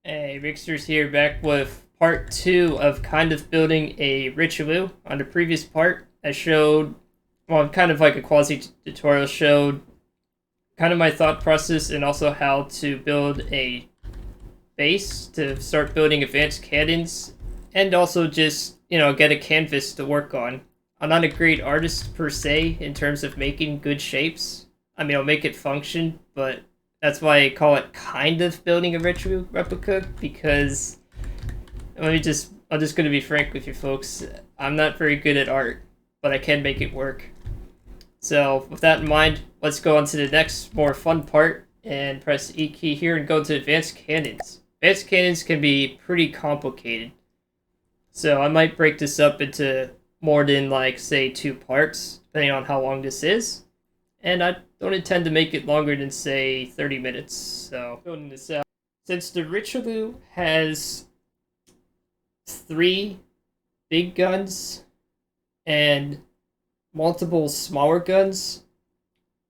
Hey, Rigsters here, back with part 2 of kind of building a Richelieu. On the previous part, I showed, well, kind of like a quasi tutorial, showed kind of my thought process and also how to build a base to start building advanced cannons, and also just, get a canvas to work on. I'm not a great artist per se in terms of making good shapes. I mean, I'll make it function, but that's why I call it kind of building a Richelieu replica, because I'm just gonna be frank with you folks. I'm not very good at art, but I can make it work. So with that in mind, let's go on to the next more fun part and press E key here and go to advanced cannons. Advanced cannons can be pretty complicated. So I might break this up into more than like say 2 parts, depending on how long this is. And I don't intend to make it longer than say 30 minutes. So building this out. Since the Richelieu has 3 big guns and multiple smaller guns,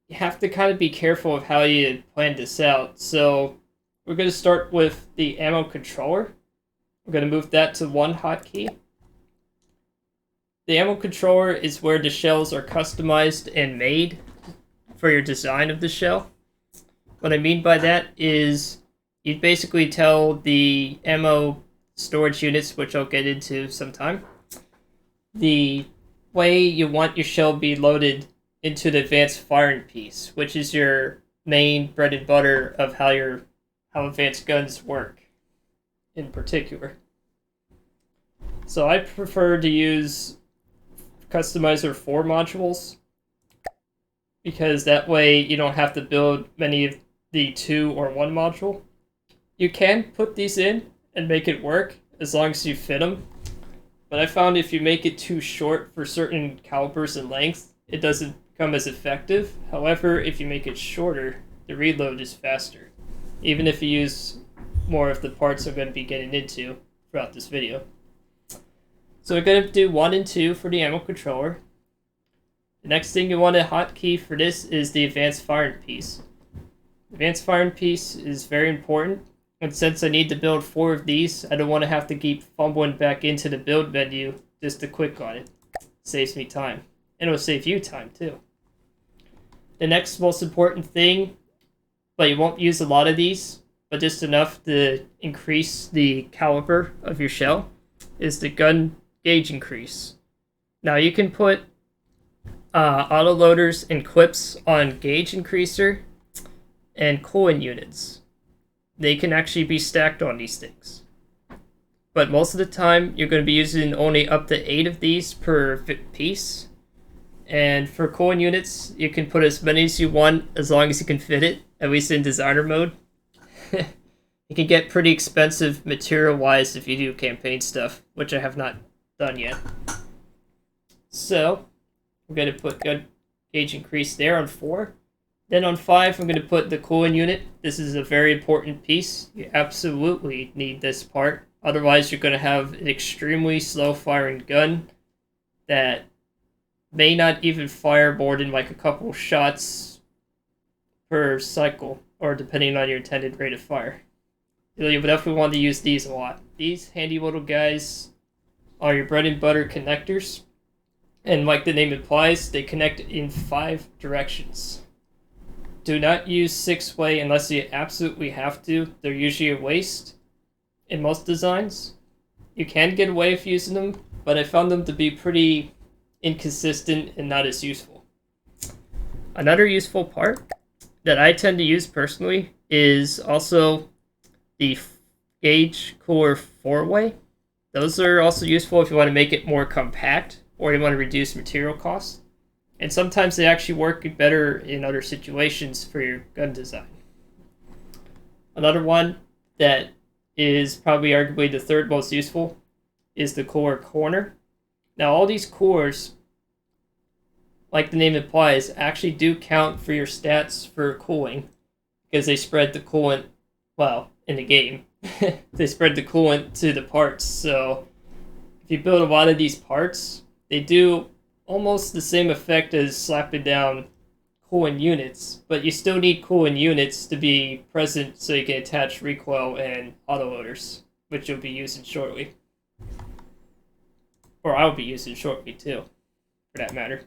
you have to kind of be careful of how you plan this out. So we're going to start with the ammo controller. We're going to move that to 1 hotkey. The ammo controller is where the shells are customized and made for your design of the shell. What I mean by that is you basically tell the ammo storage units, which I'll get into sometime, the way you want your shell be loaded into the advanced firing piece, which is your main bread and butter of how advanced guns work in particular. So I prefer to use Customizer 4 modules, because that way you don't have to build many of the 2 or 1 module. You can put these in and make it work as long as you fit them, but I found if you make it too short for certain calibers and lengths, it doesn't become as effective. However, if you make it shorter, the reload is faster, even if you use more of the parts I'm going to be getting into throughout this video. So we're going to do 1 and 2 for the ammo controller. The next thing you want a hotkey for this is the advanced firing piece. Advanced firing piece is very important, and since I need to build 4 of these, I don't want to have to keep fumbling back into the build menu just to click on it. It saves me time, and it'll save you time too. The next most important thing, but you won't use a lot of these, but just enough to increase the caliber of your shell, is the gun gauge increase. Now you can put autoloaders and clips on gauge increaser and coolant units. They can actually be stacked on these things. But most of the time, you're going to be using only up to 8 of these per piece. And for coolant units, you can put as many as you want as long as you can fit it, at least in designer mode. It can get pretty expensive material-wise if you do campaign stuff, which I have not done yet. So I'm going to put gun gauge increase there on 4. Then on 5, I'm going to put the coolant unit. This is a very important piece. You absolutely need this part. Otherwise, you're going to have an extremely slow firing gun that may not even fire more than like a couple shots per cycle, or depending on your intended rate of fire. You would definitely want to use these a lot. These handy little guys are your bread and butter connectors. And like the name implies, they connect in 5 directions. Do not use 6-way unless you absolutely have to. They're usually a waste in most designs. You can get away with using them, but I found them to be pretty inconsistent and not as useful. Another useful part that I tend to use personally is also the gauge cooler 4-way. Those are also useful if you want to make it more compact or you want to reduce material costs. And sometimes they actually work better in other situations for your gun design. Another one that is probably arguably the 3rd most useful is the cooler corner. Now all these coolers, like the name implies, actually do count for your stats for cooling, because they spread the coolant, well, in the game, they spread the coolant to the parts. So if you build a lot of these parts, they do almost the same effect as slapping down cooling units, but you still need cooling units to be present so you can attach recoil and autoloaders, which you'll be using shortly. Or I'll be using shortly too, for that matter.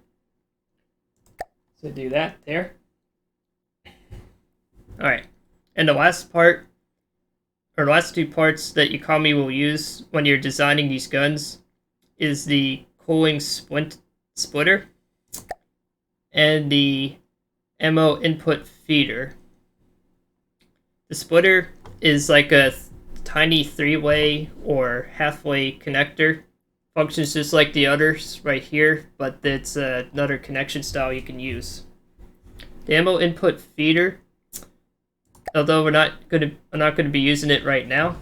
So do that there. Alright, and the last part, or last two parts that Yukami will use when you're designing these guns is the cooling splitter and the ammo input feeder. The splitter is like a tiny three-way or halfway connector. Functions just like the others right here, but it's another connection style you can use. The ammo input feeder, although I'm not gonna be using it right now.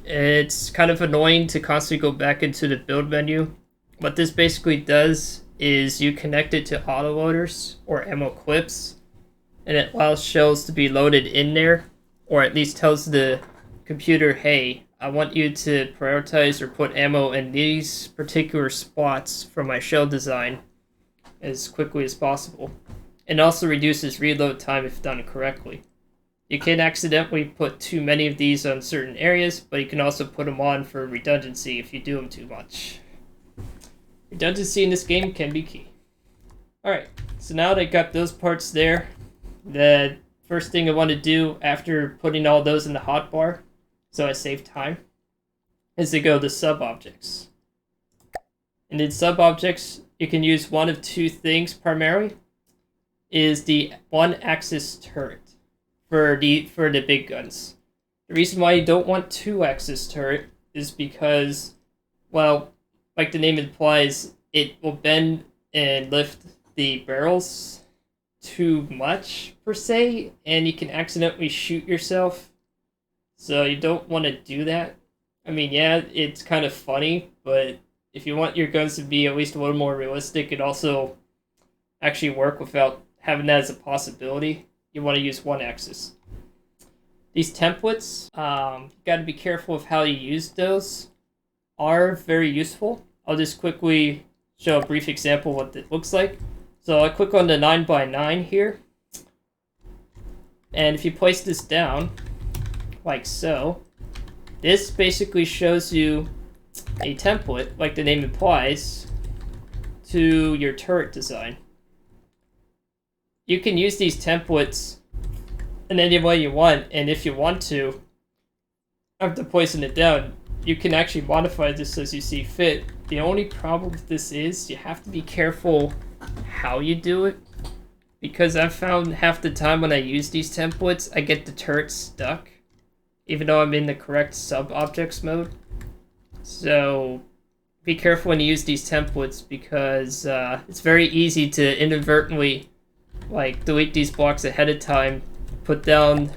It's kind of annoying to constantly go back into the build menu. What this basically does is you connect it to autoloaders or ammo clips, and it allows shells to be loaded in there, or at least tells the computer, hey, I want you to prioritize or put ammo in these particular spots for my shell design as quickly as possible. It also reduces reload time if done correctly. You can accidentally put too many of these on certain areas, but you can also put them on for redundancy if you do them too much. Redundancy in this game can be key. Alright, so now that I got those parts there, the first thing I want to do after putting all those in the hotbar, so I save time, is to go to sub-objects. And in sub-objects, you can use one of two things primarily, is the one-axis turret for the big guns. The reason why you don't want two-axis turret is because, well, like the name implies, it will bend and lift the barrels too much, per se, and you can accidentally shoot yourself. So you don't want to do that. I mean, yeah, it's kind of funny, but if you want your guns to be at least a little more realistic and also actually work without having that as a possibility, you want to use one axis. These templates, you got to be careful of how you use those. Are very useful. I'll just quickly show a brief example of what it looks like. So I click on the 9x9 here, and if you place this down, like so, this basically shows you a template, like the name implies, to your turret design. You can use these templates in any way you want, and if you want to, after placing it down, you can actually modify this as you see fit. The only problem with this is you have to be careful how you do it, because I've found half the time when I use these templates, I get the turret stuck, even though I'm in the correct sub-objects mode. So be careful when you use these templates, because it's very easy to inadvertently delete these blocks ahead of time, put down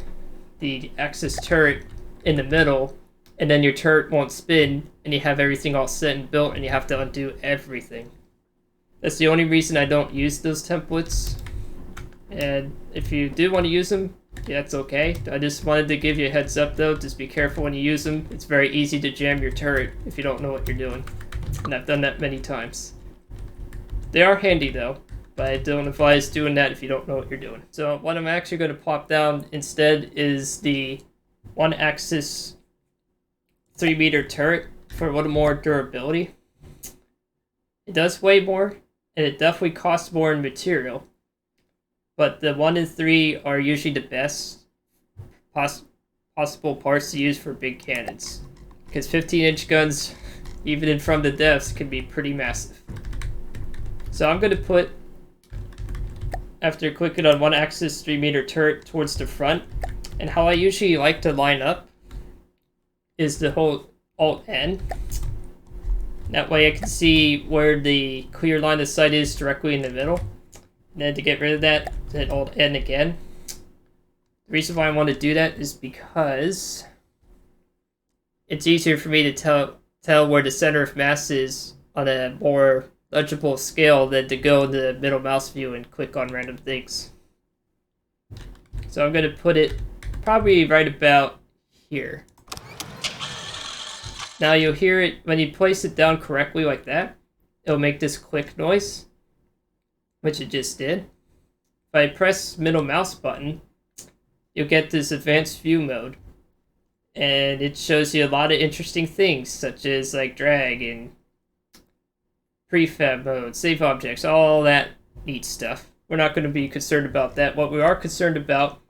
the axis turret in the middle, and then your turret won't spin, and you have everything all set and built, and you have to undo everything. That's the only reason I don't use those templates. And if you do want to use them, yeah, that's okay. I just wanted to give you a heads up though, just be careful when you use them. It's very easy to jam your turret if you don't know what you're doing. And I've done that many times. They are handy though, but I don't advise doing that if you don't know what you're doing. So what I'm actually going to plop down instead is the one-axis 3-meter turret for a little more durability. It does weigh more, and it definitely costs more in material. But the 1 and 3 are usually the best possible parts to use for big cannons. Because 15-inch guns, even in from the depths, can be pretty massive. So I'm going to put, after clicking on one-axis 3-meter turret towards the front, and how I usually like to line up is to hold Alt-N. That way I can see where the clear line of sight is directly in the middle. And then to get rid of that, hit Alt-N again. The reason why I want to do that is because it's easier for me to tell where the center of mass is on a more legible scale than to go in the middle mouse view and click on random things. So I'm going to put it probably right about here. Now you'll hear it, when you place it down correctly like that, it'll make this click noise, which it just did. I press middle mouse button, you'll get this advanced view mode. And it shows you a lot of interesting things, such as like drag and prefab mode, save objects, all that neat stuff. We're not going to be concerned about that. What we are concerned about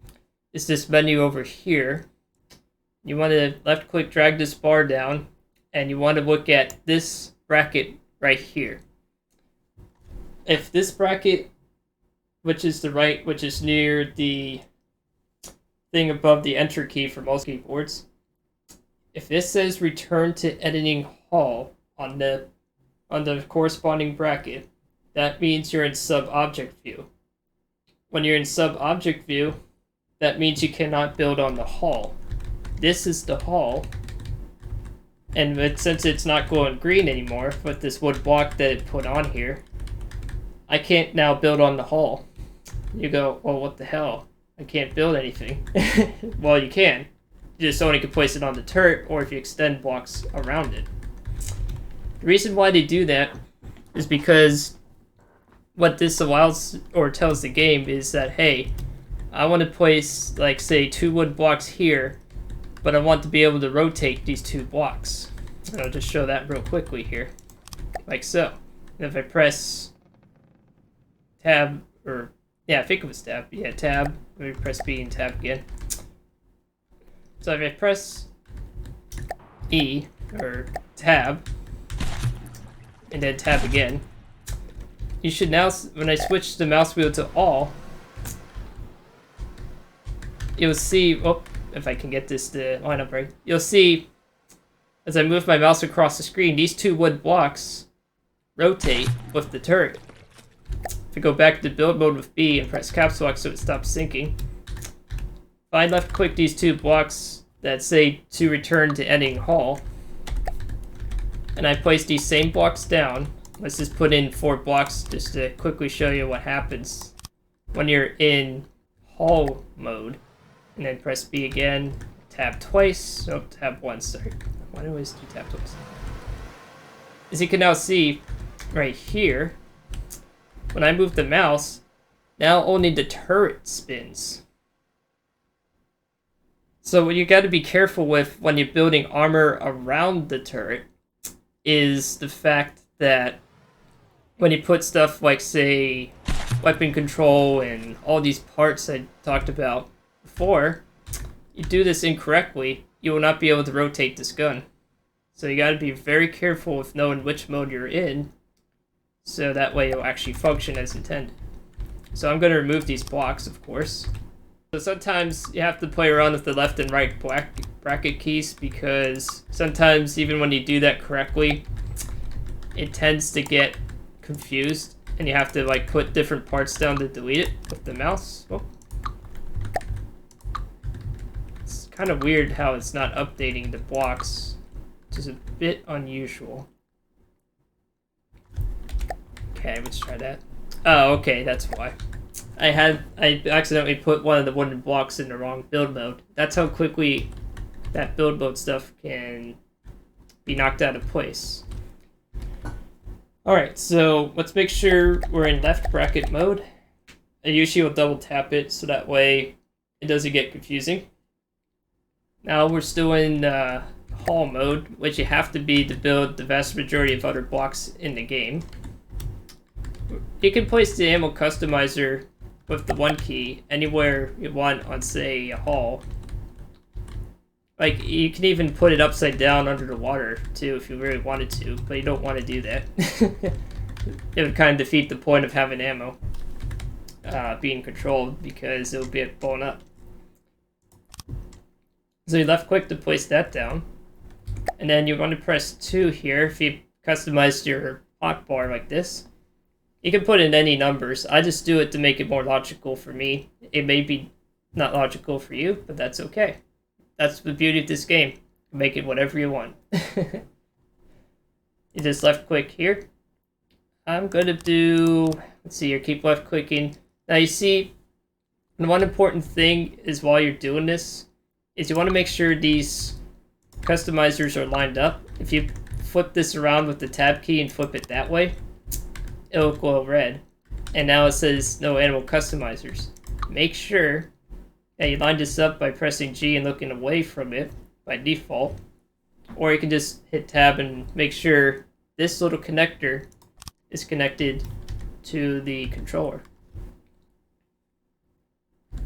is this menu over here. You want to left click, drag this bar down, and you want to look at this bracket right here. If this bracket, which is the right, which is near the thing above the enter key for most keyboards, if this says return to editing hall on the corresponding bracket, that means you're in sub-object view. When you're in sub-object view, that means you cannot build on the hall. This is the hall, and since it's not glowing green anymore with this wood block that it put on here, I can't now build on the hall. You go, well, what the hell? I can't build anything. Well, you can. You just only can place it on the turret, or if you extend blocks around it. The reason why they do that is because what this allows or tells the game is that, hey, I want to place, like, say, 2 wood blocks here, but I want to be able to rotate these 2 blocks. And I'll just show that real quickly here, like so. And if I press tab, or, yeah, I think it was tab. Yeah, tab. Let me press B and tab again. So if I press E, or tab, and then tab again, you should now, when I switch the mouse wheel to all, you'll see, oh, if I can get this to line up right, you'll see, as I move my mouse across the screen, these 2 wood blocks rotate with the turret. If I go back to build mode with B and press caps lock so it stops syncing, if I left click these 2 blocks that say to return to ending hall, and I place these same blocks down, let's just put in 4 blocks just to quickly show you what happens when you're in hall mode, and then press B again, tab twice, oh, tab once, sorry. Why do I always do tab twice? As you can now see right here, when I move the mouse, now only the turret spins. So what you got to be careful with when you're building armor around the turret is the fact that when you put stuff like, say, weapon control and all these parts I talked about before, you do this incorrectly, you will not be able to rotate this gun. So you got to be very careful with knowing which mode you're in, so that way it'll actually function as intended. So I'm going to remove these blocks, of course. So sometimes you have to play around with the left and right bracket keys, because sometimes even when you do that correctly, it tends to get confused, and you have to like put different parts down to delete it with the mouse. Oh. It's kind of weird how it's not updating the blocks, which is a bit unusual. Okay, let's try that. Oh, okay, that's why. I accidentally put one of the wooden blocks in the wrong build mode. That's how quickly that build mode stuff can be knocked out of place. Alright, so let's make sure we're in left bracket mode. I usually will double tap it so that way it doesn't get confusing. Now we're still in hall mode, which you have to be to build the vast majority of other blocks in the game. You can place the ammo customizer with the 1 key anywhere you want on, say, a hall. Like, you can even put it upside down under the water, too, if you really wanted to, but you don't want to do that. It would kind of defeat the point of having ammo being controlled, because it would get blown up. So you left click to place that down, and then you want to press 2 here if you customized your hotbar like this. You can put in any numbers. I just do it to make it more logical for me. It may be not logical for you, but that's okay. That's the beauty of this game. You can make it whatever you want. You just left click here. I'm going to do, let's see here, keep left clicking. Now you see, the one important thing is while you're doing this, is you want to make sure these customizers are lined up. If you flip this around with the tab key and flip it that way, it'll glow red. and now it says no animal customizers. Make sure that you line this up by pressing G and looking away from it by default, or you can just hit tab and make sure this little connector is connected to the controller.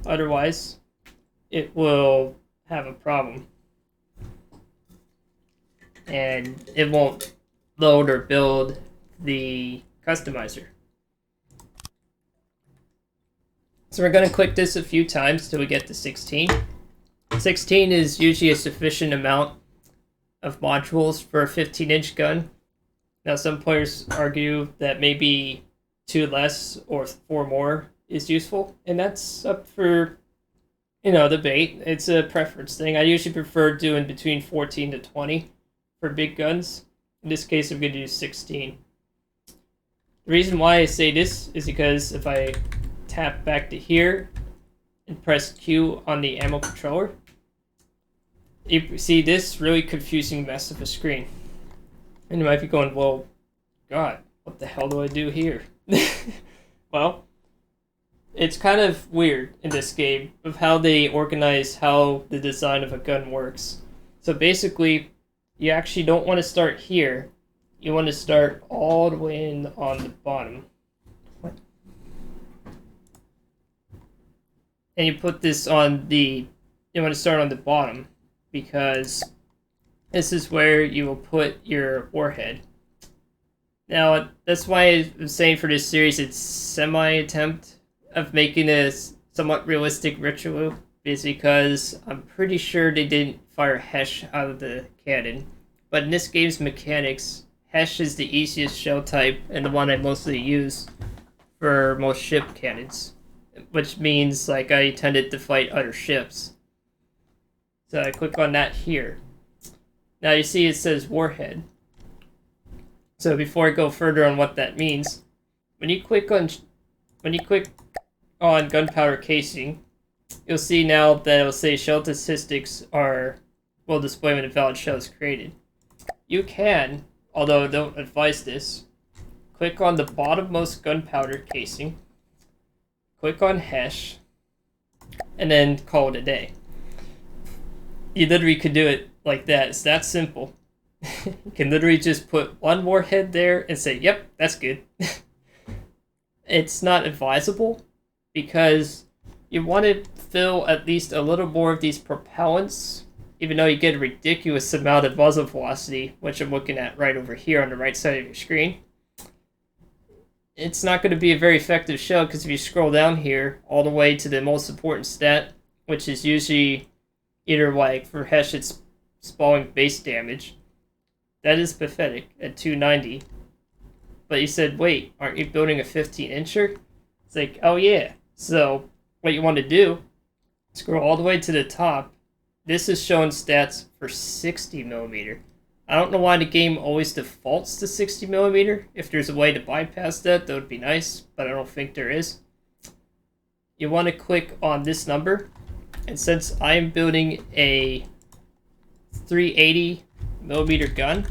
Otherwise, it will have a problem and it won't load or build the customizer. So we're going to click this a few times till we get to 16. 16 is usually a sufficient amount of modules for a 15-inch gun. Now some players argue that maybe 2 less or 4 more is useful, and that's up for, debate. It's a preference thing. I usually prefer doing between 14 to 20 for big guns. In this case, I'm going to do 16. The reason why I say this is because if I tap back to here and press Q on the ammo controller, you see this really confusing mess of a screen. And you might be going, well, God, what the hell do I do here? Well, it's kind of weird in this game of how they organize how the design of a gun works. So basically, you actually don't want to start here. You want to start all the way in on the bottom. What? And you put this on you want to start on the bottom because this is where you will put your warhead. Now, that's why I'm saying for this series it's semi-attempt of making a somewhat realistic Richelieu, is because I'm pretty sure they didn't fire hesh out of the cannon. But in this game's mechanics, hesh is the easiest shell type and the one I mostly use for most ship cannons, which means like I tended to fight other ships. So I click on that here. Now you see it says warhead. So before I go further on what that means, when you click on gunpowder casing, you'll see now that it'll say shell statistics will display when a valid shell is created. You can, although I don't advise this, click on the bottommost gunpowder casing, click on hesh, and then call it a day. You literally could do it like that. It's that simple. You can literally just put one warhead there and say, yep, that's good. It's not advisable because you want to fill at least a little more of these propellants, even though you get a ridiculous amount of muzzle velocity, which I'm looking at right over here on the right side of your screen. It's not going to be a very effective shell because if you scroll down here all the way to the most important stat, which is usually either like for hesh it's spalling base damage, that is pathetic at 290. But you said, wait, aren't you building a 15-incher? It's like, oh yeah. So what you want to do, scroll all the way to the top. This is showing stats for 60mm. I don't know why the game always defaults to 60mm. If there's a way to bypass that, that would be nice, but I don't think there is. You want to click on this number, and since I'm building a 380mm gun,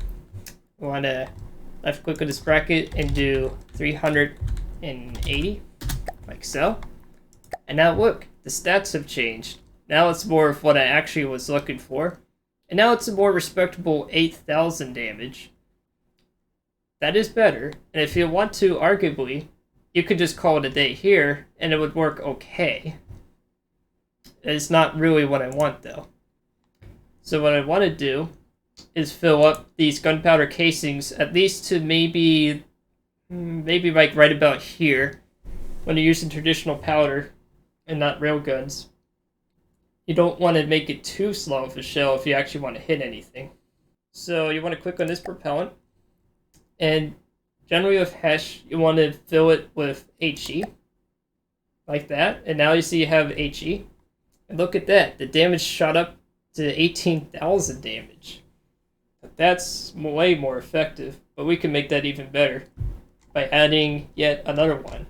I want to left click on this bracket and do 380, like so. And now look, the stats have changed. Now it's more of what I actually was looking for. And now it's a more respectable 8,000 damage. That is better. And if you want to, arguably, you could just call it a day here, and it would work okay. It's not really what I want, though. So what I want to do is fill up these gunpowder casings at least to maybe like right about here. When you're using traditional powder and not railguns, you don't want to make it too slow of a shell if you actually want to hit anything. So you want to click on this propellant, and generally with hesh, you want to fill it with HE, like that. And now you see you have HE. And look at that, the damage shot up to 18,000 damage. But that's way more effective, but we can make that even better by adding yet another one.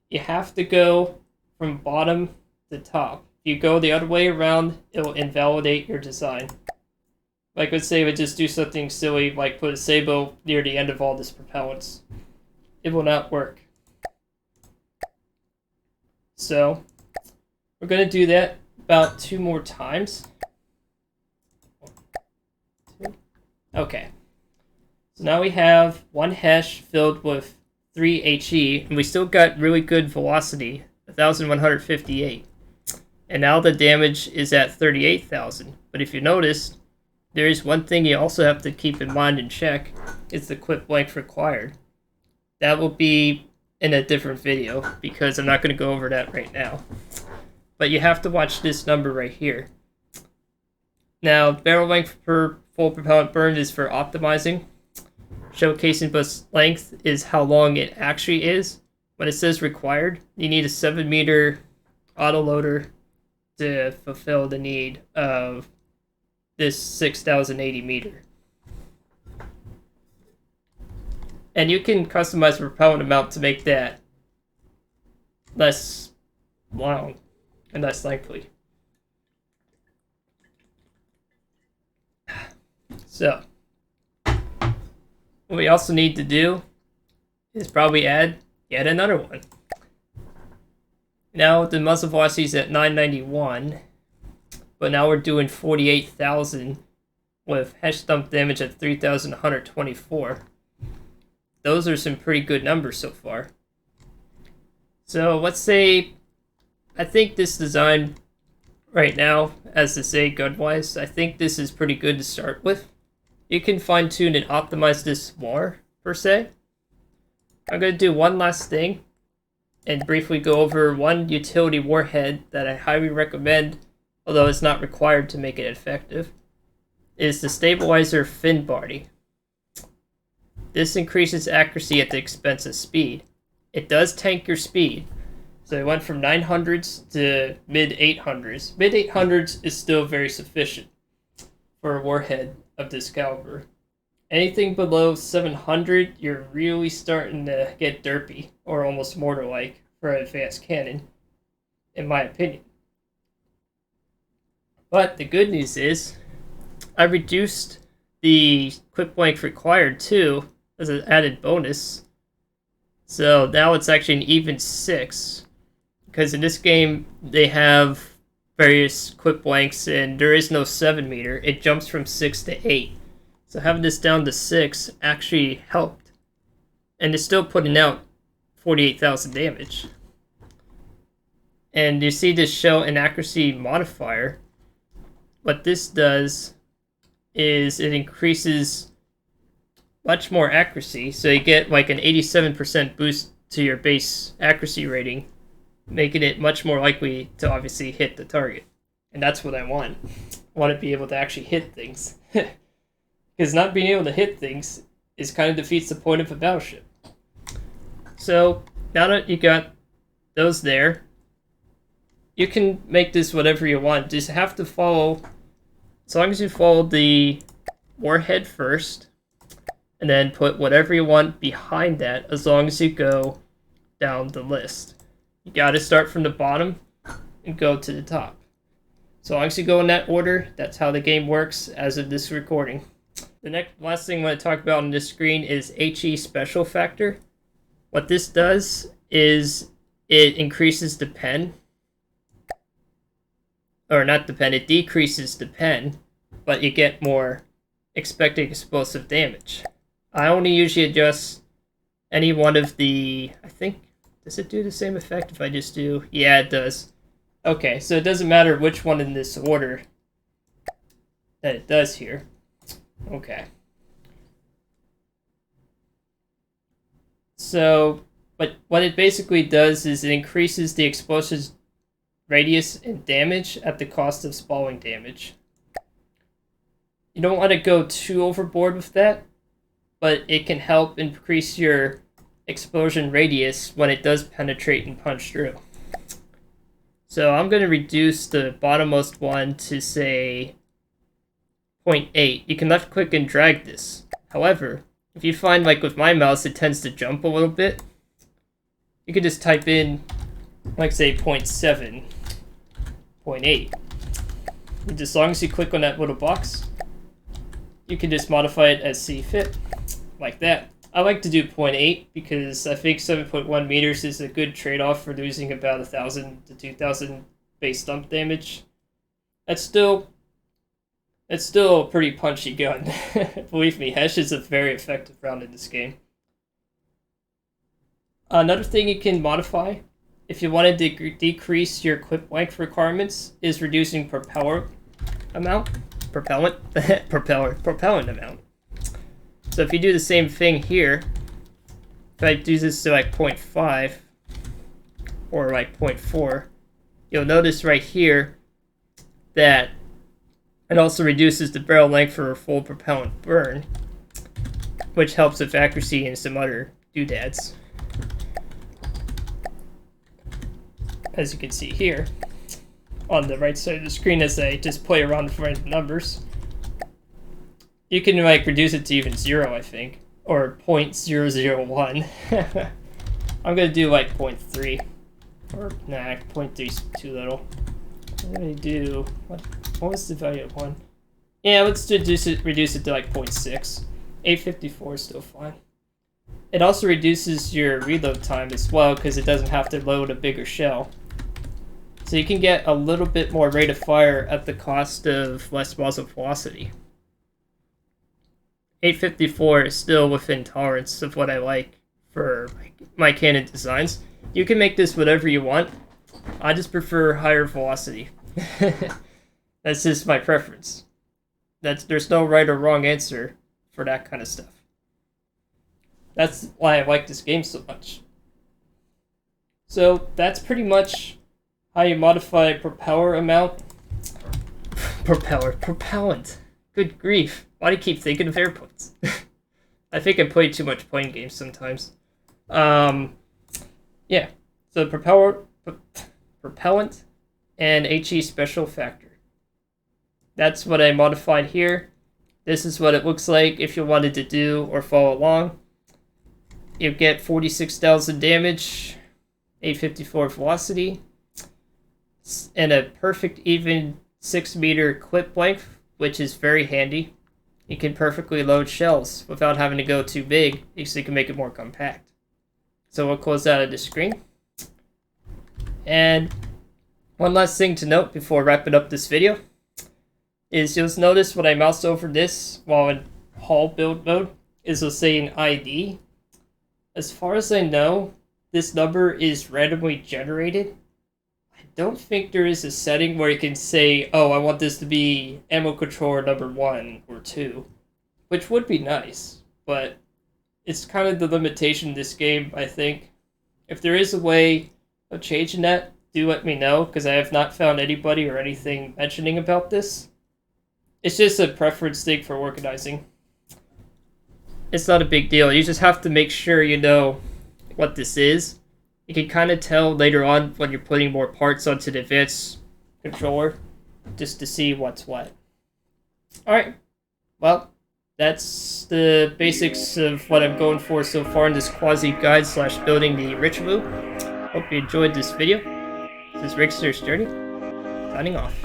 You have to go from bottom to top. If you go the other way around, it will invalidate your design. Like let's say we just do something silly, like put a sabot near the end of all this propellants. It will not work. So we're going to do that about 2 more times. Okay. So now we have 1 hesh filled with 3 HE, and we still got really good velocity, 1,158. And now the damage is at 38,000. But if you notice, there is one thing you also have to keep in mind and check, is the quit blank required. That will be in a different video, because I'm not going to go over that right now. But you have to watch this number right here. Now, barrel length per full propellant burn is for optimizing. Showcasing bus length is how long it actually is. When it says required, you need a 7-meter autoloader to fulfill the need of this 6,080 meter. And you can customize the propellant amount to make that less long and less lengthy. So, what we also need to do is probably add yet another one. Now the muzzle velocity is at 991, but now we're doing 48,000 with hesh thump damage at 3,124. Those are some pretty good numbers so far. So let's say, I think this design right now, as to say gun-wise, I think this is pretty good to start with. You can fine-tune and optimize this more, per se. I'm going to do one last thing and briefly go over one utility warhead that I highly recommend, although it's not required to make it effective, is the stabilizer fin body. This increases accuracy at the expense of speed. It does tank your speed. So it went from 900s to mid-800s. Mid-800s is still very sufficient for a warhead of this caliber. Anything below 700, you're really starting to get derpy, or almost mortar-like, for an advanced cannon, in my opinion. But the good news is, I reduced the quick blank required too, as an added bonus. So now it's actually an even 6, because in this game they have various quick blanks and there is no 7-meter. It jumps from 6 to 8. So having this down to 6 actually helped. And it's still putting out 48,000 damage. And you see this shell inaccuracy modifier. What this does is it increases much more accuracy. So you get like an 87% boost to your base accuracy rating, making it much more likely to obviously hit the target. And that's what I want. I want to be able to actually hit things. Because not being able to hit things is kind of defeats the point of a battleship. So, now that you got those there, you can make this whatever you want. Just have to follow, as long as you follow the warhead first, and then put whatever you want behind that, as long as you go down the list. You gotta start from the bottom and go to the top. So long as you go in that order, that's how the game works as of this recording. The last thing I'm going to talk about on this screen is HE special factor. What this does is it increases the pen. Or not the pen, it decreases the pen, but you get more expected explosive damage. I only usually adjust any one of the, I think, does it do the same effect if I just do? Yeah, it does. Okay, so it doesn't matter which one in this order that it does here. Okay. So, but what it basically does is it increases the explosive's radius and damage at the cost of spalling damage. You don't want to go too overboard with that, but it can help increase your explosion radius when it does penetrate and punch through. So I'm going to reduce the bottommost one to, say, 0.8. You can left click and drag this. However, if you find, like with my mouse, it tends to jump a little bit, you could just type in, like, say, 0.7, 0.8. And as long as you click on that little box, you can just modify it as see fit, like that. I like to do 0.8 because I think 7.1 meters is a good trade-off for losing about 1,000 to 2,000 base stump damage. It's still a pretty punchy gun. Believe me, hesh is a very effective round in this game. Another thing you can modify, if you want to decrease your clip length requirements, is reducing propellant amount. So if you do the same thing here, if I do this to like 0.5 or like 0.4, you'll notice right here that it also reduces the barrel length for a full propellant burn, which helps with accuracy and some other doodads. As you can see here on the right side of the screen as I just play around with random numbers. You can like reduce it to even 0, I think, or 0.001. I'm gonna do like 0.3, or nah, 0.3 is too little. I'm gonna do what was the value of 1? Yeah, let's reduce it to like 0.6. 854 is still fine. It also reduces your reload time as well because it doesn't have to load a bigger shell. So you can get a little bit more rate of fire at the cost of less muzzle velocity. 854 is still within tolerance of what I like for my cannon designs. You can make this whatever you want. I just prefer higher velocity. That's just my preference. There's no right or wrong answer for that kind of stuff. That's why I like this game so much. So that's pretty much how you modify propeller amount. Propellant. Good grief. Why do you keep thinking of airplanes? I think I play too much plane games sometimes. Yeah. So propellant and HE special factor. That's what I modified here. This is what it looks like if you wanted to do or follow along. You get 46,000 damage, 854 velocity, and a perfect even 6 meter clip length, which is very handy. You can perfectly load shells without having to go too big, so you can make it more compact. So we'll close out of the screen. And one last thing to note before wrapping up this video is you'll notice when I mouse over this while in hull build mode is it'll say an ID. As far as I know, this number is randomly generated. I don't think there is a setting where you can say, oh, I want this to be ammo controller number 1 or 2, which would be nice, but it's kind of the limitation in this game, I think. If there is a way of changing that, do let me know, because I have not found anybody or anything mentioning about this. It's just a preference thing for organizing. It's not a big deal. You just have to make sure you know what this is. You can kind of tell later on when you're putting more parts onto the advanced controller, just to see what's what. Alright, well, that's the basics of what I'm going for so far in this quasi guide / building the Richelieu. Hope you enjoyed this video. This is Rigsters Journey, signing off.